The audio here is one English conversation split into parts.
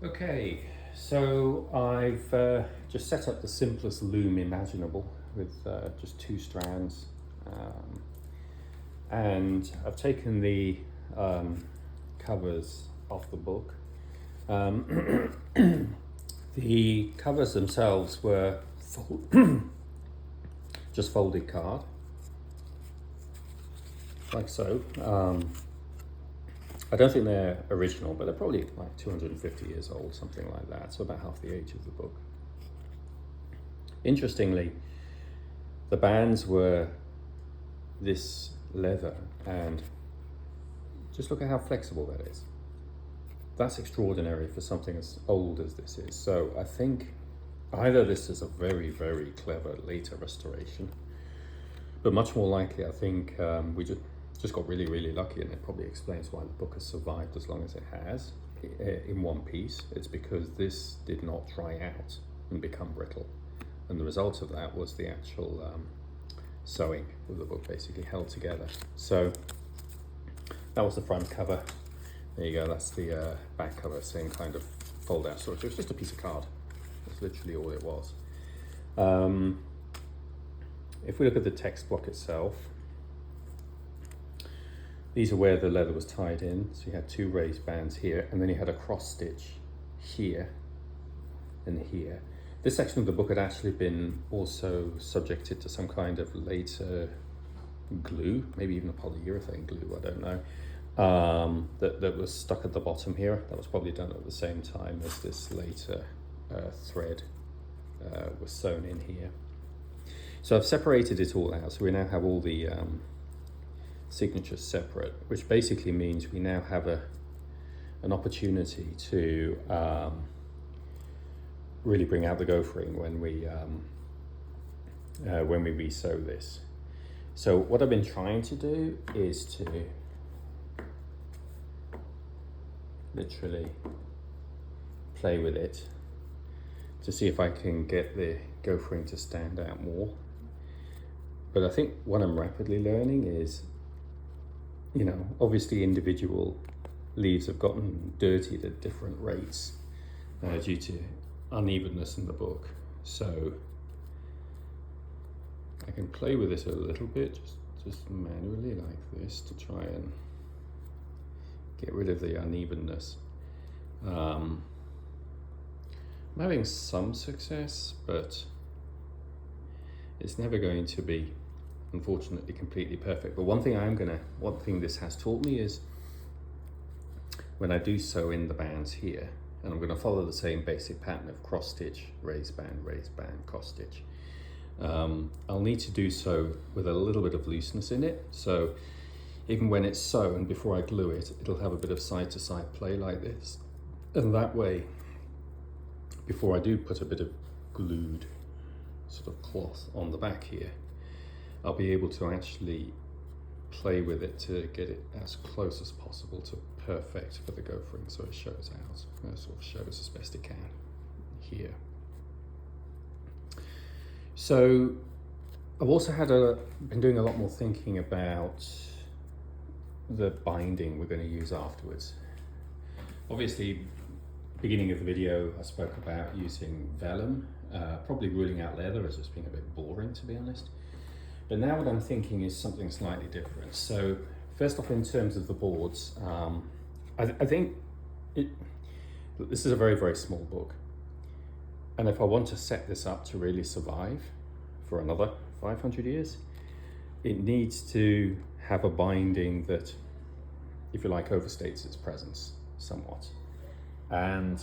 Okay, so I've just set up the simplest loom imaginable with just two strands, and I've taken the covers off the book. The covers themselves were just folded card, like so. I don't think they're original, but they're probably like 250 years old, something like that. So about half the age of the book. Interestingly, the bands were this leather, and just look at how flexible that is. That's extraordinary for something as old as this is. So I think either this is a very, very clever later restoration, but much more likely, I think we just got really, really lucky, and it probably explains why the book has survived as long as it has in one piece. It's because this did not dry out and become brittle, and the result of that was the actual sewing of the book basically held together. So that was the front cover. There you go, that's the back cover, same kind of fold out storage. It was just a piece of card. That's literally all it was. If we look at the text block itself, these are where the leather was tied in. So you had two raised bands here, and then you had a cross stitch here and here. This section of the book had actually been also subjected to some kind of later glue, maybe even a polyurethane glue, I don't know, that was stuck at the bottom here. That was probably done at the same time as this later thread was sewn in here. So I've separated it all out. So we now have all the signatures separate, which basically means we now have an opportunity to really bring out the gophering when we re-sew this. So what I've been trying to do is to literally play with it to see if I can get the gophering to stand out more. But I think what I'm rapidly learning is, you know, obviously individual leaves have gotten dirtied at different rates due to unevenness in the book. So I can play with this a little bit, just manually like this, to try and get rid of the unevenness. I'm having some success, but it's never going to be, unfortunately, completely perfect. But one thing this has taught me is when I do sew in the bands here, and I'm going to follow the same basic pattern of cross stitch, raised band, cross stitch. I'll need to do so with a little bit of looseness in it. So even when it's sewn, before I glue it, it'll have a bit of side to side play like this. And that way, before I do put a bit of glued sort of cloth on the back here, I'll be able to actually play with it to get it as close as possible to perfect for the gophering, so it shows out, it sort of shows as best it can here. So I've also been doing a lot more thinking about the binding we're going to use afterwards. Obviously, beginning of the video I spoke about using vellum, probably ruling out leather as it's being a bit boring, to be honest. But now what I'm thinking is something slightly different. So first off, in terms of the boards, I think this is a very, very small book. And if I want to set this up to really survive for another 500 years, it needs to have a binding that, if you like, overstates its presence somewhat. And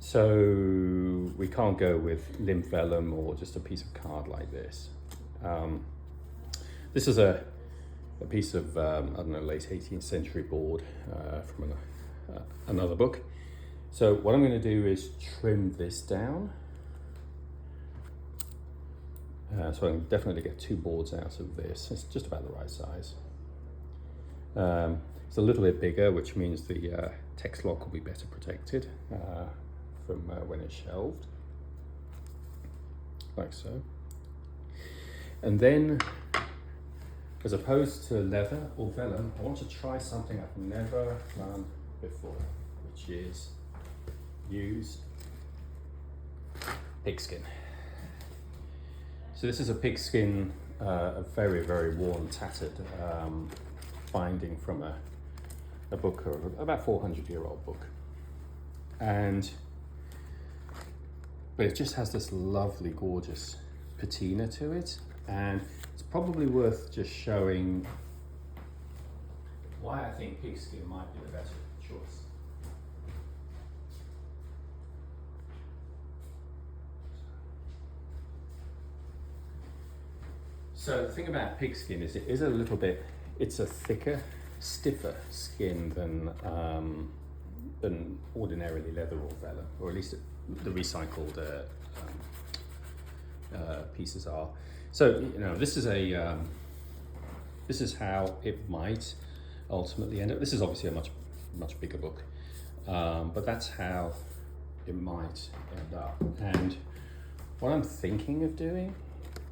so we can't go with limp vellum or just a piece of card like this. This is a piece of, I don't know, late 18th century board from another book. So what I'm going to do is trim this down. So I can definitely get two boards out of this. It's just about the right size. It's a little bit bigger, which means the text lock will be better protected from when it's shelved, like so. And then, as opposed to leather or vellum, I want to try something I've never done before, which is use pigskin. So this is a pigskin, a very, very worn, tattered binding from a book, about 400-year-old book. But it just has this lovely, gorgeous patina to it, and it's probably worth just showing why I think pigskin might be the better choice. So the thing about pigskin is it is a little bit, it's a thicker, stiffer skin than ordinarily leather or vellum, or at least the recycled pieces are. So this is how it might ultimately end up. This is obviously a much bigger book, but that's how it might end up. And what I'm thinking of doing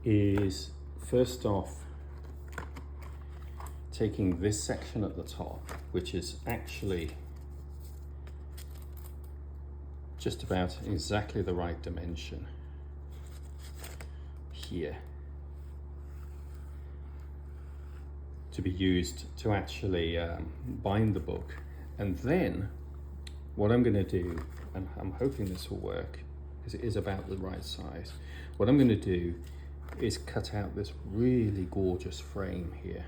is, first off, taking this section at the top, which is actually just about exactly the right dimension here to be used to actually bind the book. And then what I'm going to do, and I'm hoping this will work because it is about the right size, what I'm going to do is cut out this really gorgeous frame here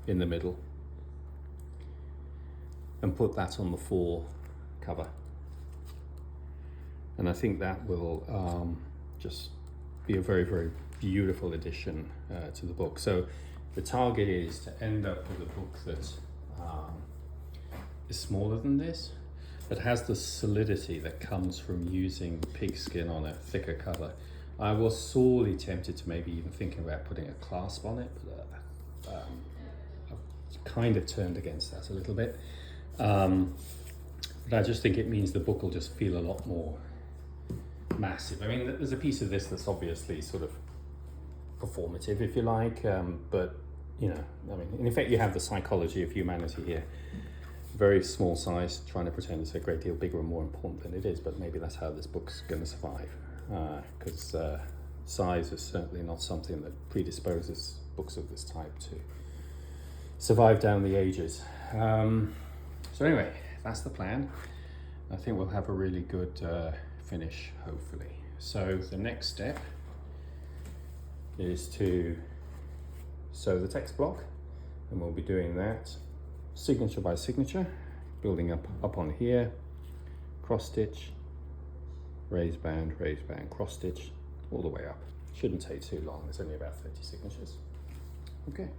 in the middle and put that on the fore cover. And I think that will just be a very, very beautiful addition to the book. So the target is to end up with a book that is smaller than this, but has the solidity that comes from using pigskin on a thicker cover. I was sorely tempted to maybe even thinking about putting a clasp on it, but I've kind of turned against that a little bit. But I just think it means the book will just feel a lot more massive. I mean, there's a piece of this that's obviously sort of performative, if you like, but I mean, in effect, you have the psychology of humanity here. Very small size, trying to pretend it's a great deal bigger and more important than it is, but maybe that's how this book's going to survive, because size is certainly not something that predisposes books of this type to survive down the ages. So anyway, that's the plan. I think we'll have a really good finish, hopefully. So the next step is to sew the text block, and we'll be doing that signature by signature, building up on here, cross stitch, raise band, cross stitch, all the way up. Shouldn't take too long, there's only about 30 signatures. Okay.